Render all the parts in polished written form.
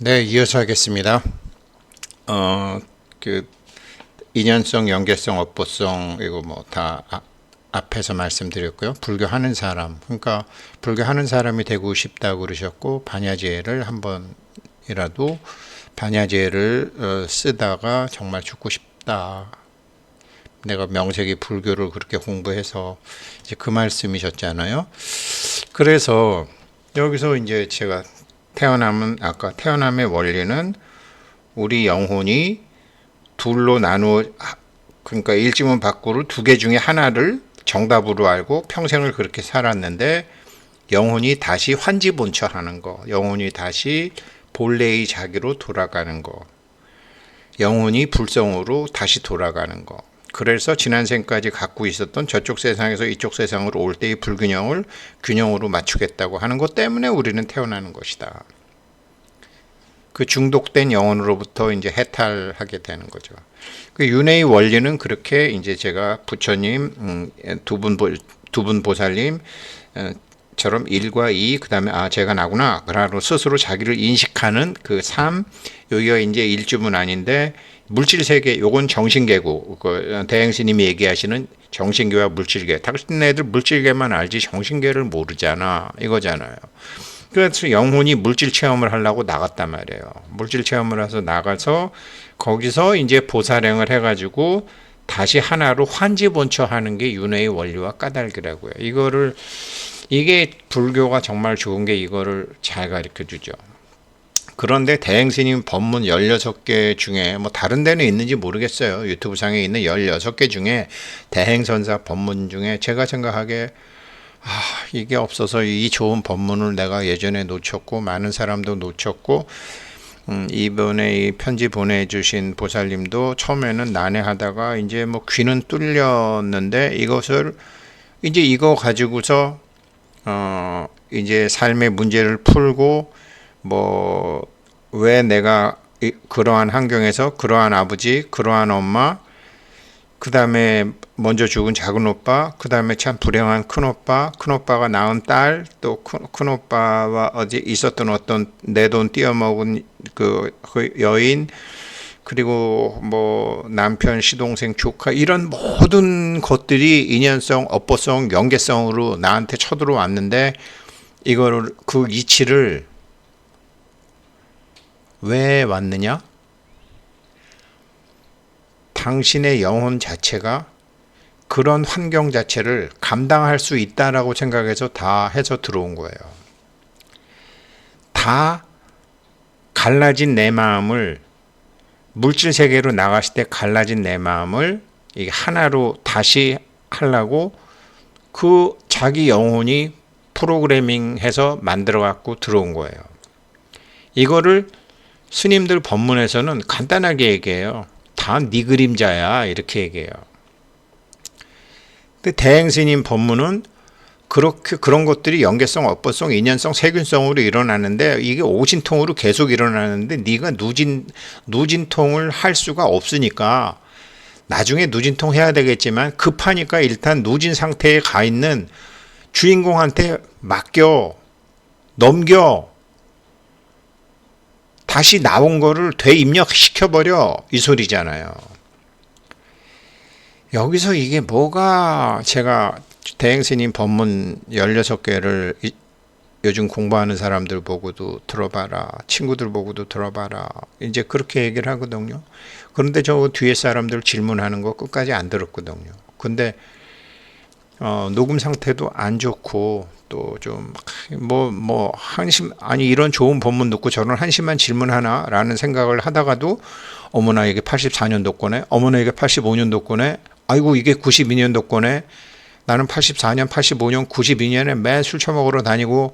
네, 이어서 하겠습니다. 그 인연성, 연계성, 업보성 이거 뭐 다 앞에서 말씀드렸고요. 불교하는 사람, 그러니까 불교하는 사람이 되고 싶다고 그러셨고 반야제를 한 번이라도 반야제를 쓰다가 정말 죽고 싶다. 내가 명색이 불교를 그렇게 공부해서 이제 그 말씀이셨잖아요. 그래서 여기서 이제 제가 아까 태어남의 원리는 우리 영혼이 둘로 나누어, 그러니까 일지문 밖으로 두 개 중에 하나를 정답으로 알고 평생을 그렇게 살았는데 영혼이 다시 환지본처하는 거, 영혼이 다시 본래의 자기로 돌아가는 거, 영혼이 불성으로 다시 돌아가는 거. 그래서 지난 생까지 갖고 있었던 저쪽 세상에서 이쪽 세상으로 올 때의 불균형을 균형으로 맞추겠다고 하는 것 때문에 우리는 태어나는 것이다. 그 중독된 영혼으로부터 이제 해탈하게 되는 거죠. 그 윤회의 원리는 그렇게 이제 제가 부처님, 두 분 보살님, 처럼 1과 2, 그 다음에 제가 나구나 라고 스스로 자기를 인식하는 그 삶, 여기가 이제 일주문 아닌데 물질세계, 요건 정신계고, 그 대행스님이 얘기하시는 정신계와 물질계. 당신네들 물질계만 알지 정신계를 모르잖아, 이거잖아요. 그래서 영혼이 물질 체험을 하려고 나갔단 말이에요. 물질 체험을 해서 나가서 거기서 이제 보살행을 해가지고 다시 하나로 환지본처하는 게 윤회의 원리와 까닭이라고요. 이게 불교가 정말 좋은 게 이거를 잘 가르쳐 주죠. 그런데 대행스님 법문 16개 중에 뭐 다른 데는 있는지 모르겠어요. 유튜브 상에 있는 16개 중에 대행선사 법문 중에 제가 생각하기에 이게 없어서 이 좋은 법문을 내가 예전에 놓쳤고 많은 사람도 놓쳤고 이번에 이 편지 보내주신 보살님도 처음에는 난해하다가 이제 뭐 귀는 뚫렸는데 이거 가지고서 이제 삶의 문제를 풀고 뭐 왜 내가 그러한 환경에서 그러한 아버지, 그러한 엄마, 그 다음에 먼저 죽은 작은 오빠, 그 다음에 참 불행한 큰 오빠가 낳은 딸, 또 큰 오빠와 어제 있었던 어떤 내 돈 띄어먹은 그 여인, 그리고 뭐 남편, 시동생, 조카, 이런 모든 것들이 인연성, 업보성, 연계성으로 나한테 쳐들어왔는데 이거를 그 이치를 왜 왔느냐? 당신의 영혼 자체가 그런 환경 자체를 감당할 수 있다라고 생각해서 다 해서 들어온 거예요. 다 갈라진 내 마음을 물질 세계로 나갔을 때 갈라진 내 마음을 이게 하나로 다시 하려고 그 자기 영혼이 프로그래밍해서 만들어 갖고 들어온 거예요. 이거를 스님들 법문에서는 간단하게 얘기해요. 다 네 그림자야, 이렇게 얘기해요. 근데 대행스님 법문은 그렇게 그런 것들이 연계성, 업보성, 인연성, 세균성으로 일어나는데 이게 오진통으로 계속 일어나는데 네가 누진통을 할 수가 없으니까 나중에 누진통 해야 되겠지만 급하니까 일단 누진 상태에 가 있는 주인공한테 넘겨 다시 나온 거를 되입력시켜버려, 이 소리잖아요. 여기서 이게 뭐가, 제가 대행스님 법문 16개를 요즘 공부하는 사람들 보고도 들어봐라, 친구들 보고도 들어봐라, 이제 그렇게 얘기를 하거든요. 그런데 저 뒤에 사람들 질문하는 거 끝까지 안 들었거든요. 근데 녹음 상태도 안 좋고 또 좀 한심, 아니 이런 좋은 법문 듣고 저런 한심한 질문 하나라는 생각을 하다가도 어머나 이게 84년도 거네, 어머나 이게 85년도 거네, 아이고 이게 92년도 거네, 나는 84년, 85년, 92년에 매 술 처먹으러 다니고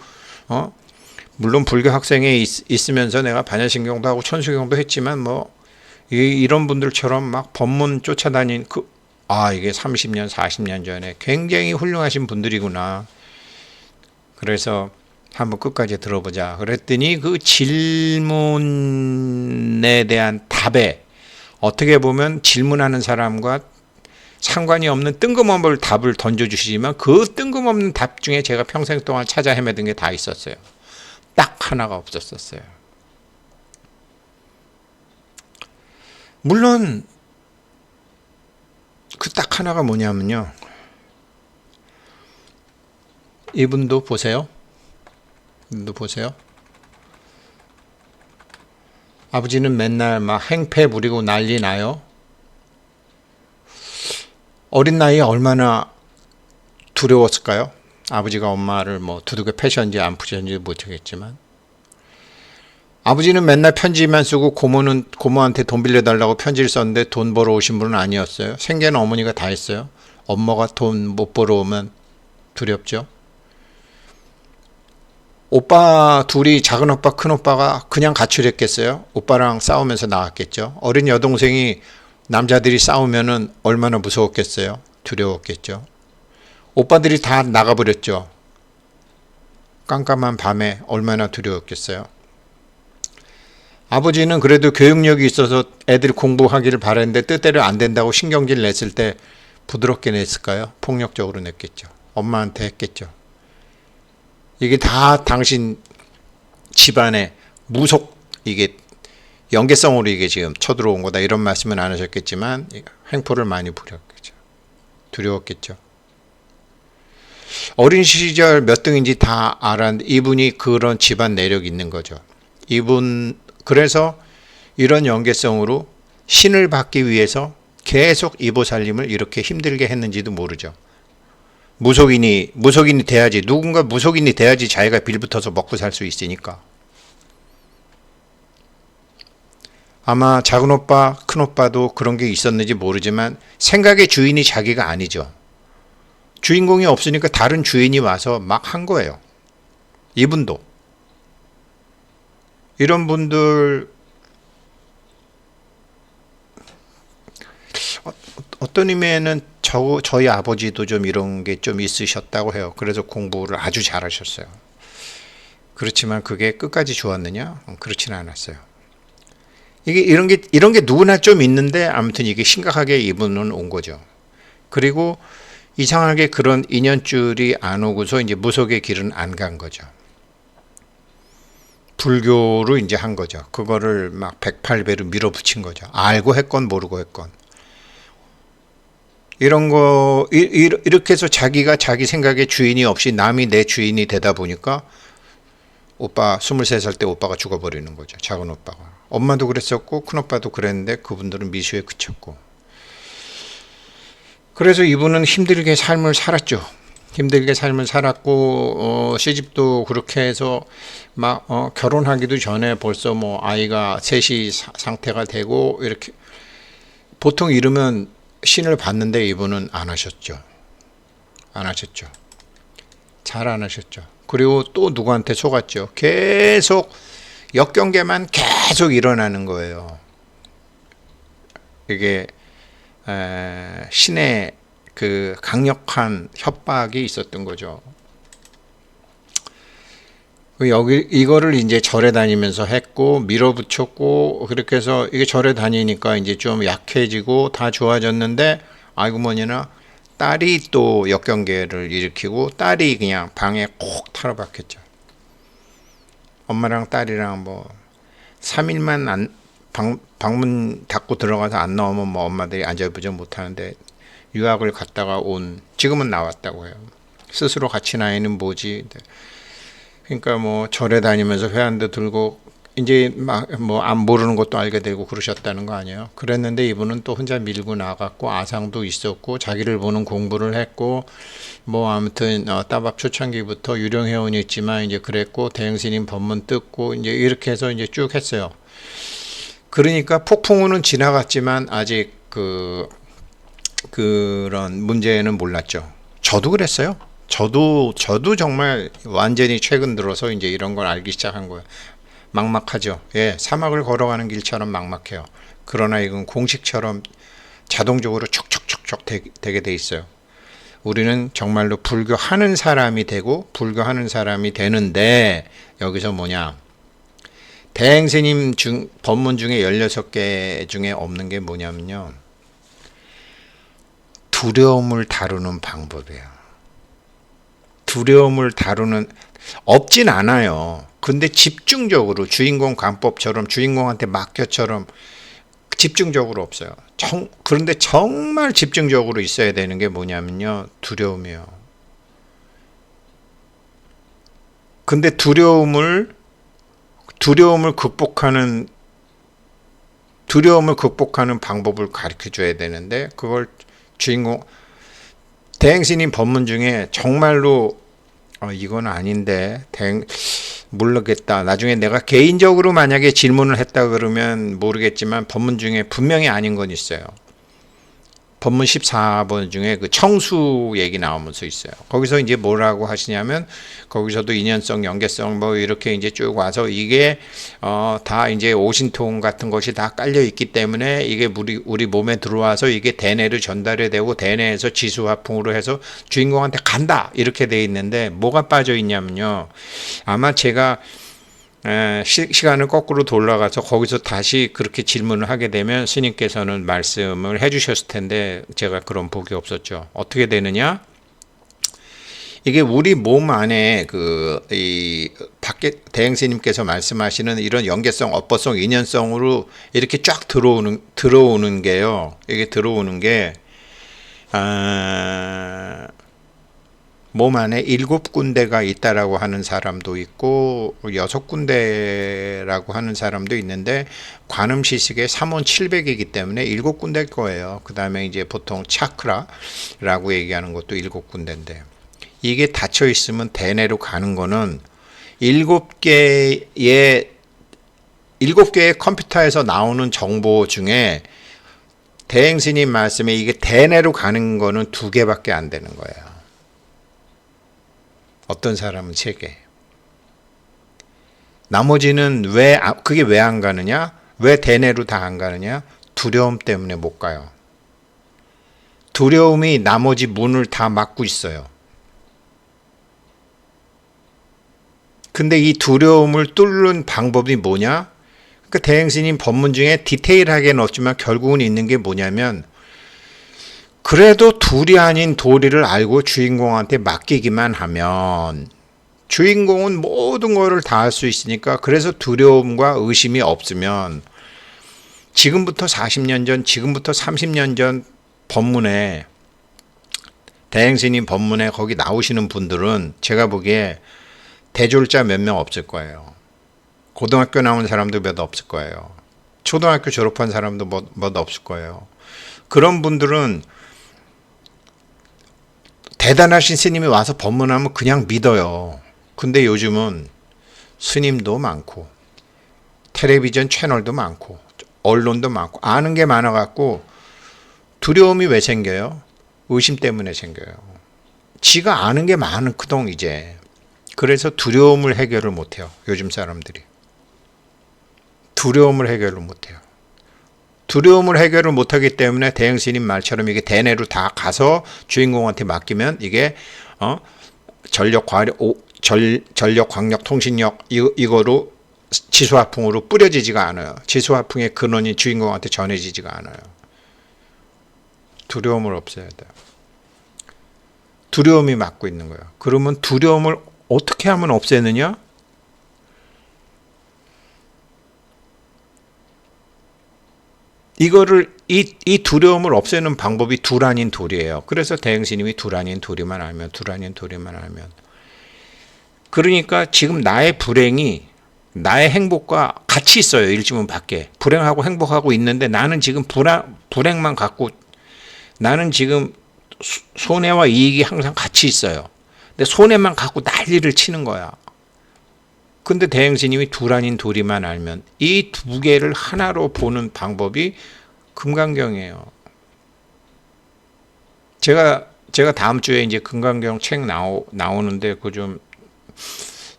물론 불교 학생에 있으면서 내가 반야신경도 하고 천수경도 했지만 뭐 이런 분들처럼 막 법문 쫓아다닌 이게 30년, 40년 전에 굉장히 훌륭하신 분들이구나. 그래서 한번 끝까지 들어보자. 그랬더니 그 질문에 대한 답에 어떻게 보면 질문하는 사람과 상관이 없는 뜬금없는 답을 던져주시지만 그 뜬금없는 답 중에 제가 평생 동안 찾아 헤매던 게 다 있었어요. 딱 하나가 없었어요. 물론 그 딱 하나가 뭐냐면요. 이분도 보세요. 이분도 보세요. 아버지는 맨날 막 행패 부리고 난리 나요. 어린 나이에 얼마나 두려웠을까요? 아버지가 엄마를 뭐 두둑에 패셨는지 안 패셨는지 모르겠지만 아버지는 맨날 편지만 쓰고 고모는 고모한테 돈 빌려달라고 편지를 썼는데 돈 벌어 오신 분은 아니었어요. 생계는 어머니가 다 했어요. 엄마가 돈 못 벌어 오면 두렵죠. 오빠 둘이 작은 오빠 큰 오빠가 그냥 가출했겠어요? 오빠랑 싸우면서 나왔겠죠. 어린 여동생이 남자들이 싸우면은 얼마나 무서웠겠어요? 두려웠겠죠. 오빠들이 다 나가버렸죠. 깜깜한 밤에 얼마나 두려웠겠어요. 아버지는 그래도 교육력이 있어서 애들 공부하기를 바랬는데 뜻대로 안 된다고 신경질 냈을 때 부드럽게 냈을까요? 폭력적으로 냈겠죠. 엄마한테 했겠죠. 이게 다 당신 집안의 무속, 이게 연계성으로 이게 지금 쳐들어온 거다 이런 말씀은 안 하셨겠지만 횡포를 많이 부렸겠죠. 두려웠겠죠. 어린 시절 몇 등인지 다 알았는데 이분이 그런 집안 내력이 있는 거죠. 이분 그래서 이런 연계성으로 신을 받기 위해서 계속 이보살님을 이렇게 힘들게 했는지도 모르죠. 무속인이 돼야지, 누군가 무속인이 돼야지 자기가 빌붙어서 먹고 살 수 있으니까. 아마 작은 오빠, 큰 오빠도 그런 게 있었는지 모르지만 생각의 주인이 자기가 아니죠. 주인공이 없으니까 다른 주인이 와서 막 한 거예요. 이분도. 이런 분들 어떤 의미에는 저희 아버지도 좀 이런 게 좀 있으셨다고 해요. 그래서 공부를 아주 잘하셨어요. 그렇지만 그게 끝까지 좋았느냐? 그렇지는 않았어요. 이게 이런 게 누구나 좀 있는데 아무튼 이게 심각하게 이분은 온 거죠. 그리고 이상하게 그런 인연줄이 안 오고서 이제 무속의 길은 안 간 거죠. 불교로 이제 한 거죠. 그거를 막 108배로 밀어붙인 거죠. 알고 했건 모르고 했건. 이런 거 이렇게 해서 자기가 자기 생각의 주인이 없이 남이 내 주인이 되다 보니까 오빠 23살 때 오빠가 죽어버리는 거죠. 작은 오빠가. 엄마도 그랬었고 큰 오빠도 그랬는데 그분들은 미수에 그쳤고. 그래서 이분은 힘들게 삶을 살았죠. 힘들게 삶을 살았고 시집도 그렇게 해서 막 결혼하기도 전에 벌써 뭐 아이가 셋이 상태가 되고 이렇게 보통 이러면 신을 받는데 이분은 안 하셨죠. 안 하셨죠. 잘 안 하셨죠. 그리고 또 누구한테 속았죠. 계속 역경계만 계속 일어나는 거예요. 이게 신의 그 강력한 협박이 있었던 거죠. 여기 이거를 이제 절에 다니면서 했고 밀어붙였고 그렇게 해서 이게 절에 다니니까 이제 좀 약해지고 다 좋아졌는데 아이고 뭐니나 딸이 또 역경계를 일으키고 딸이 그냥 방에 콕 틀어박혔죠. 엄마랑 딸이랑 뭐 3일만 방문 닫고 들어가서 안 나오면 뭐 엄마들이 안절부절 못하는데 유학을 갔다가 지금은 나왔다고 해요. 스스로 가치 나이는 뭐지? 그러니까 뭐 절에 다니면서 회한도 들고 이제 막 뭐 안 모르는 것도 알게 되고 그러셨다는 거 아니에요. 그랬는데 이분은 또 혼자 밀고 나갔고 아상도 있었고 자기를 보는 공부를 했고 뭐 아무튼 따밥 초창기부터 유령회원이 있지만 이제 그랬고 대행스님 법문 뜯고 이제 이렇게 해서 이제 쭉 했어요. 그러니까 폭풍우는 지나갔지만 아직 그런 문제는 몰랐죠. 저도 그랬어요. 저도 정말 완전히 최근 들어서 이제 이런 걸 알기 시작한 거예요. 막막하죠. 예, 사막을 걸어가는 길처럼 막막해요. 그러나 이건 공식처럼 자동적으로 촉촉촉촉 되게 돼 있어요. 우리는 정말로 불교하는 사람이 되고 불교하는 사람이 되는데 여기서 뭐냐? 대행스님 법문 중에 16개 중에 없는 게 뭐냐면요. 두려움을 다루는 방법이에요. 두려움을 다루는 없진 않아요. 근데 집중적으로 주인공 관법처럼 주인공한테 맡겨처럼 집중적으로 없어요. 그런데 정말 집중적으로 있어야 되는 게 뭐냐면요. 두려움이에요. 근데 두려움을 극복하는 방법을 가르쳐 줘야 되는데, 그걸 대행신임 법문 중에 정말로 이건 아닌데 모르겠다. 나중에 내가 개인적으로 만약에 질문을 했다 그러면 모르겠지만 법문 중에 분명히 아닌 건 있어요. 법문 14번 중에 그 청수 얘기 나오면서 있어요. 거기서 이제 뭐라고 하시냐면, 거기서도 인연성, 연계성 뭐 이렇게 이제 쭉 와서 이게 다 이제 오신통 같은 것이 다 깔려 있기 때문에 이게 우리 몸에 들어와서 이게 대뇌로 전달이 되고 대뇌에서 지수화풍으로 해서 주인공한테 간다 이렇게 돼 있는데, 뭐가 빠져 있냐면요. 아마 제가 시간을 거꾸로 돌아가서 거기서 다시 그렇게 질문을 하게 되면 스님께서는 말씀을 해주셨을 텐데 제가 그런 복이 없었죠. 어떻게 되느냐? 이게 우리 몸 안에 이 밖에 대행스님께서 말씀하시는 이런 연계성, 업보성, 인연성으로 이렇게 쫙 들어오는 게요. 이게 들어오는 게 몸 안에 7군데가 있다라고 하는 사람도 있고 6군데라고 하는 사람도 있는데, 관음시식의 3원 700이기 때문에 7군데일 거예요. 그 다음에 이제 보통 차크라라고 얘기하는 것도 7군데인데, 이게 닫혀 있으면 대뇌로 가는 거는 7개의 컴퓨터에서 나오는 정보 중에 대행스님 말씀에 이게 대뇌로 가는 거는 2개밖에 안 되는 거예요. 어떤 사람은 3개. 나머지는 그게 왜 안 가느냐? 왜 대뇌로 다 안 가느냐? 두려움 때문에 못 가요. 두려움이 나머지 문을 다 막고 있어요. 근데 이 두려움을 뚫는 방법이 뭐냐? 그 대행스님 법문 중에 디테일하게는 없지만 결국은 있는 게 뭐냐면, 그래도 둘이 아닌 도리를 알고 주인공한테 맡기기만 하면 주인공은 모든 거를 다 할 수 있으니까, 그래서 두려움과 의심이 없으면 지금부터 40년 전, 지금부터 30년 전 법문에, 대행스님 법문에 거기 나오시는 분들은 제가 보기에 대졸자 몇 명 없을 거예요. 고등학교 나온 사람도 몇 없을 거예요. 초등학교 졸업한 사람도 몇 없을 거예요. 그런 분들은 대단하신 스님이 와서 법문하면 그냥 믿어요. 근데 요즘은 스님도 많고 텔레비전 채널도 많고 언론도 많고 아는 게 많아갖고 두려움이 왜 생겨요? 의심 때문에 생겨요. 지가 아는 게 많거든 이제. 그래서 두려움을 해결을 못해요. 요즘 사람들이. 두려움을 해결을 못해요. 두려움을 해결을 못하기 때문에 대행스님 말처럼 이게 대뇌로 다 가서 주인공한테 맡기면 이게 전력, 광력, 통신력 이거로 지수화풍으로 뿌려지지가 않아요. 지수화풍의 근원이 주인공한테 전해지지가 않아요. 두려움을 없애야 돼요. 두려움이 막고 있는 거예요. 그러면 두려움을 어떻게 하면 없애느냐? 이 두려움을 없애는 방법이 둘 아닌 돌이에요. 그래서 대행스님이 둘 아닌 도리만 알면. 그러니까 지금 나의 불행이 나의 행복과 같이 있어요. 일주문 밖에. 불행하고 행복하고 있는데 나는 지금 불행만 갖고, 나는 지금 손해와 이익이 항상 같이 있어요. 근데 손해만 갖고 난리를 치는 거야. 근데 대행스님이 둘 아닌 도리만 알면, 이 2개를 하나로 보는 방법이 금강경이에요. 제가 다음 주에 이제 금강경 책 나오는데 그 좀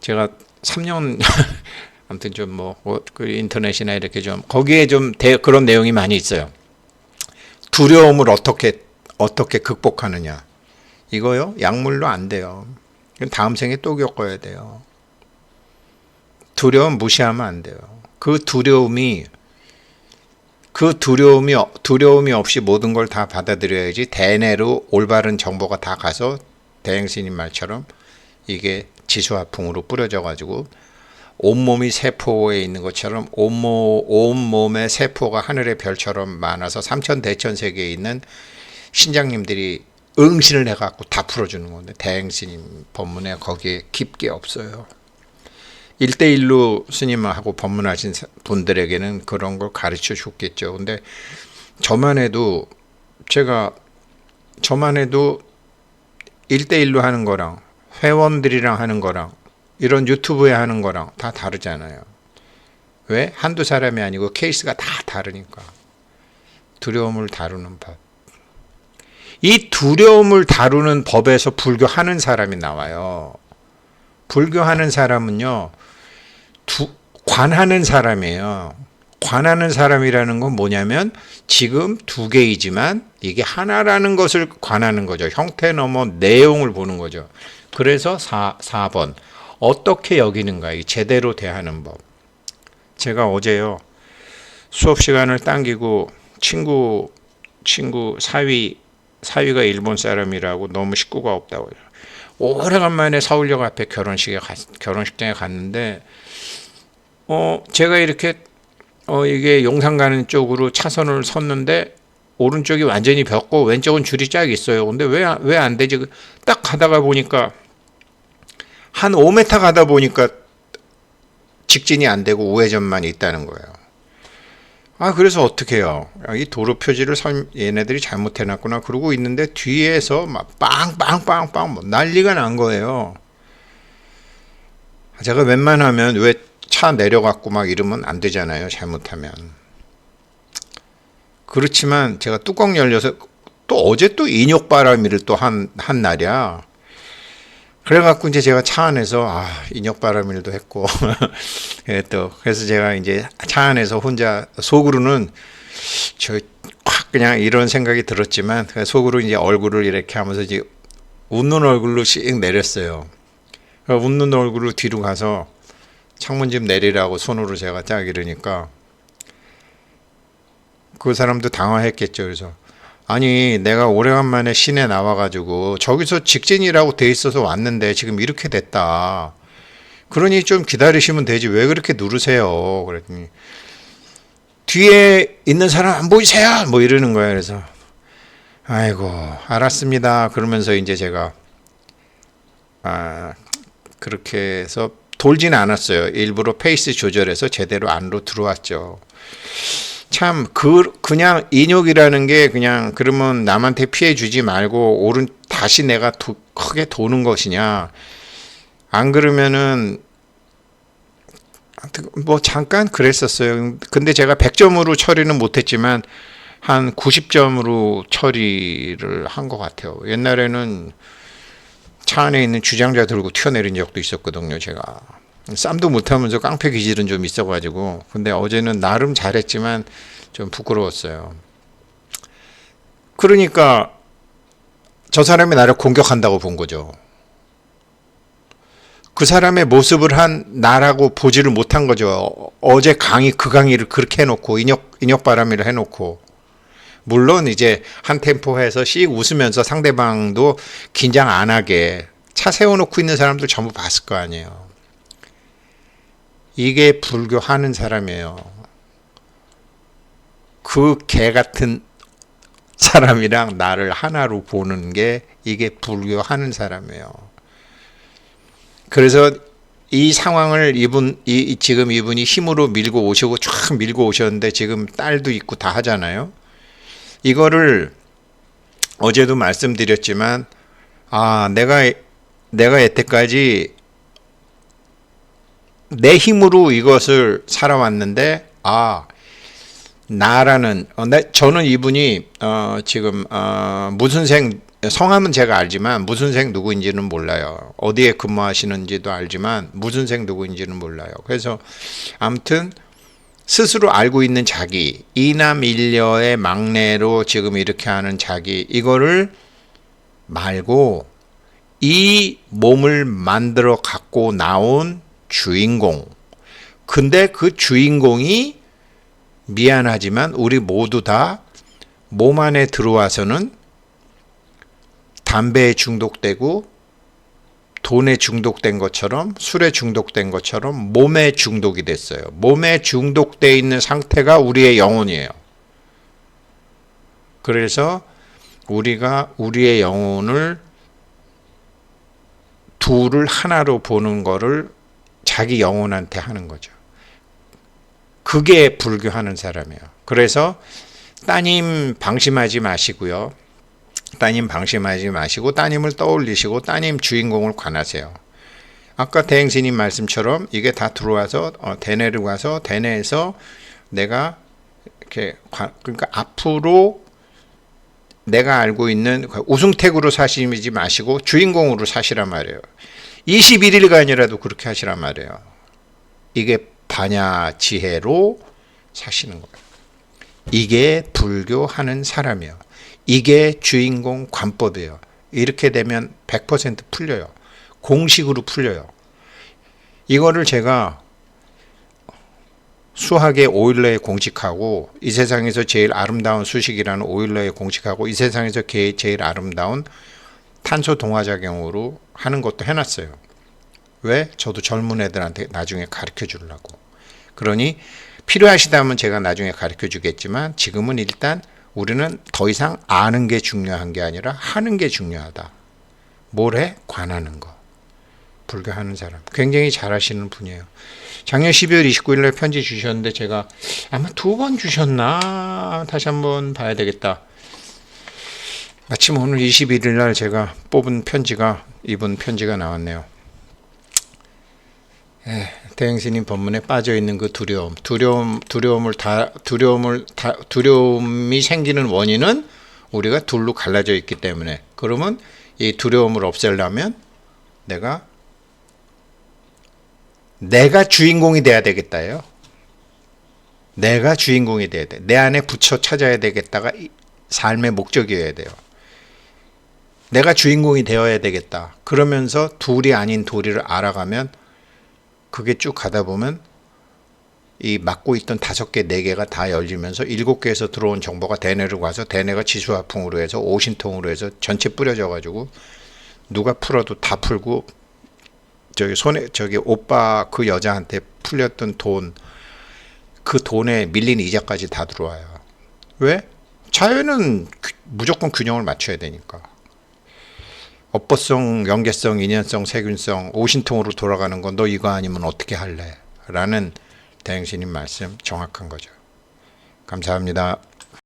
제가 3년 아무튼 좀 그 인터넷이나 이렇게 좀 거기에 좀 그런 내용이 많이 있어요. 두려움을 어떻게 극복하느냐. 이거요? 약물로 안 돼요. 다음 생에 또 겪어야 돼요. 두려움 무시하면 안 돼요. 그 두려움이 없이 모든 걸 다 받아들여야지 대뇌로 올바른 정보가 다 가서 대행스님 말처럼 이게 지수화풍으로 뿌려져 가지고 온몸이 세포에 있는 것처럼 온몸의 세포가 하늘의 별처럼 많아서 삼천대천세계에 있는 신장님들이 응신을 해갖고 다 풀어주는 건데 대행스님 법문에 거기에 깊게 없어요. 1대1로 스님하고 법문하신 분들에게는 그런 걸 가르쳐 줬겠죠. 근데 저만 해도 1대1로 하는 거랑 회원들이랑 하는 거랑 이런 유튜브에 하는 거랑 다 다르잖아요. 왜? 한두 사람이 아니고 케이스가 다 다르니까. 두려움을 다루는 법. 이 두려움을 다루는 법에서 불교하는 사람이 나와요. 불교하는 사람은요, 관하는 사람이에요. 관하는 사람이라는 건 뭐냐면 지금 두 개이지만 이게 하나라는 것을 관하는 거죠. 형태 넘어 내용을 보는 거죠. 그래서 4번. 어떻게 여기는가, 이 제대로 대하는 법. 제가 어제요, 수업 시간을 당기고 친구 사위가 일본 사람이라고 너무 식구가 없다고 해요. 오래간만에 서울역 앞에 결혼식장에 갔는데, 제가 이렇게, 이게 용산 가는 쪽으로 차선을 섰는데, 오른쪽이 완전히 벽고 왼쪽은 줄이 쫙 있어요. 근데 왜 안 되지? 딱 가다가 보니까, 한 5m 가다 보니까 직진이 안 되고 우회전만 있다는 거예요. 그래서 어떻게 해요? 이 도로 표지를 얘네들이 잘못해놨구나 그러고 있는데 뒤에서 막 빵빵빵빵 뭐 난리가 난 거예요. 제가 웬만하면 왜 차 내려갖고 막 이러면 안 되잖아요. 잘못하면. 그렇지만 제가 뚜껑 열려서 또 어제 또 인욕바람이를 또 한 날이야. 그래갖고 이제 제가 차 안에서 인욕바람일도 했고 그래서 제가 이제 차 안에서 혼자 속으로는 확 그냥 이런 생각이 들었지만 속으로 이제 얼굴을 이렇게 하면서 이제 웃는 얼굴로 씩 내렸어요. 웃는 얼굴로 뒤로 가서 창문 좀 내리라고 손으로 제가 딱 이러니까 그 사람도 당황했겠죠. 그래서 아니 내가 오래간만에 시내 나와가지고 저기서 직진이라고 돼 있어서 왔는데 지금 이렇게 됐다. 그러니 좀 기다리시면 되지 왜 그렇게 누르세요. 그랬더니 뒤에 있는 사람 안 보이세요? 뭐 이러는 거예요. 그래서 아이고 알았습니다. 그러면서 이제 제가 그렇게 해서 돌지는 않았어요. 일부러 페이스 조절해서 제대로 안으로 들어왔죠. 참 그냥 인욕이라는 게 그냥 그러면 남한테 피해 주지 말고 다시 내가 크게 도는 것이냐, 안 그러면은 뭐 잠깐 그랬었어요. 근데 제가 100점으로 처리는 못했지만 한 90점으로 처리를 한 것 같아요. 옛날에는 차 안에 있는 주장자 들고 튀어내린 적도 있었거든요. 제가 쌈도 못하면서 깡패 기질은 좀 있어가지고. 근데 어제는 나름 잘했지만 좀 부끄러웠어요. 그러니까 저 사람이 나를 공격한다고 본 거죠. 그 사람의 모습을 한 나라고 보지를 못한 거죠. 어제 그 강의를 그렇게 해놓고 인욕바람이를 해놓고, 물론 이제 한 템포 해서 씩 웃으면서 상대방도 긴장 안 하게 차 세워놓고 있는 사람들 전부 봤을 거 아니에요. 이게 불교하는 사람이에요. 그 개 같은 사람이랑 나를 하나로 보는 게 이게 불교하는 사람이에요. 그래서 이 상황을 지금 이분이 힘으로 밀고 오시고 쫙 밀고 오셨는데 지금 딸도 있고 다 하잖아요. 이거를 어제도 말씀드렸지만 내가 여태까지 내 힘으로 이것을 살아왔는데 나라는 저는 이분이 지금 무슨 성함은 제가 알지만 무슨 생 누구인지는 몰라요. 어디에 근무하시는지도 알지만 무슨 생 누구인지는 몰라요. 그래서 아무튼 스스로 알고 있는 자기, 이남일녀의 막내로 지금 이렇게 하는 자기, 이거를 말고 이 몸을 만들어 갖고 나온 주인공. 근데 그 주인공이 미안하지만 우리 모두 다 몸 안에 들어와서는 담배에 중독되고 돈에 중독된 것처럼 술에 중독된 것처럼 몸에 중독이 됐어요. 몸에 중독되어 있는 상태가 우리의 영혼이에요. 그래서 우리가 우리의 영혼을 둘을 하나로 보는 거를 자기 영혼한테 하는 거죠. 그게 불교하는 사람이에요. 그래서 따님 방심하지 마시고요. 따님 방심하지 마시고 따님을 떠올리시고 따님 주인공을 관하세요. 아까 대행스님 말씀처럼 이게 다 들어와서 대내로 가서 대내에서 내가 이렇게 그러니까 앞으로 내가 알고 있는 우승택으로 사시지 마시고 주인공으로 사시란 말이에요. 21일간이라도 그렇게 하시란 말이에요. 이게 반야지혜로 사시는 거예요. 이게 불교하는 사람이에요. 이게 주인공 관법이에요. 이렇게 되면 100% 풀려요. 공식으로 풀려요. 이거를 제가 수학의 오일러에 공식하고 이 세상에서 제일 아름다운 수식이라는 오일러에 공식하고 이 세상에서 제일 아름다운 탄소 동화작용으로 하는 것도 해놨어요. 왜? 저도 젊은 애들한테 나중에 가르쳐 주려고. 그러니 필요하시다면 제가 나중에 가르쳐 주겠지만 지금은 일단 우리는 더 이상 아는 게 중요한 게 아니라 하는 게 중요하다. 뭘 해? 관하는 거. 불교하는 사람. 굉장히 잘하시는 분이에요. 작년 12월 29일 날 편지 주셨는데 제가 아마 2번 주셨나? 다시 한번 봐야 되겠다. 마침 오늘 21일 날 제가 뽑은 편지가 이분 편지가 나왔네요. 대행스님 법문에 빠져 있는 그 두려움이 생기는 원인은 우리가 둘로 갈라져 있기 때문에 그러면 이 두려움을 없애려면 내가 주인공이 돼야 되겠다요. 내가 주인공이 돼야 돼. 내 안에 부처 찾아야 되겠다가 삶의 목적이어야 돼요. 내가 주인공이 되어야 되겠다. 그러면서 둘이 아닌 도리를 알아가면 그게 쭉 가다 보면 이 막고 있던 5개, 4개가 다 열리면서 7개에서 들어온 정보가 대내로 가서 대내가 지수화풍으로 해서 오신통으로 해서 전체 뿌려져 가지고 누가 풀어도 다 풀고 저기 오빠 그 여자한테 풀렸던 돈, 그 돈에 밀린 이자까지 다 들어와요. 왜? 자연은 무조건 균형을 맞춰야 되니까. 업보성, 연계성, 인연성, 세균성, 오신통으로 돌아가는 건 너 이거 아니면 어떻게 할래? 라는 대행스님 말씀 정확한 거죠. 감사합니다.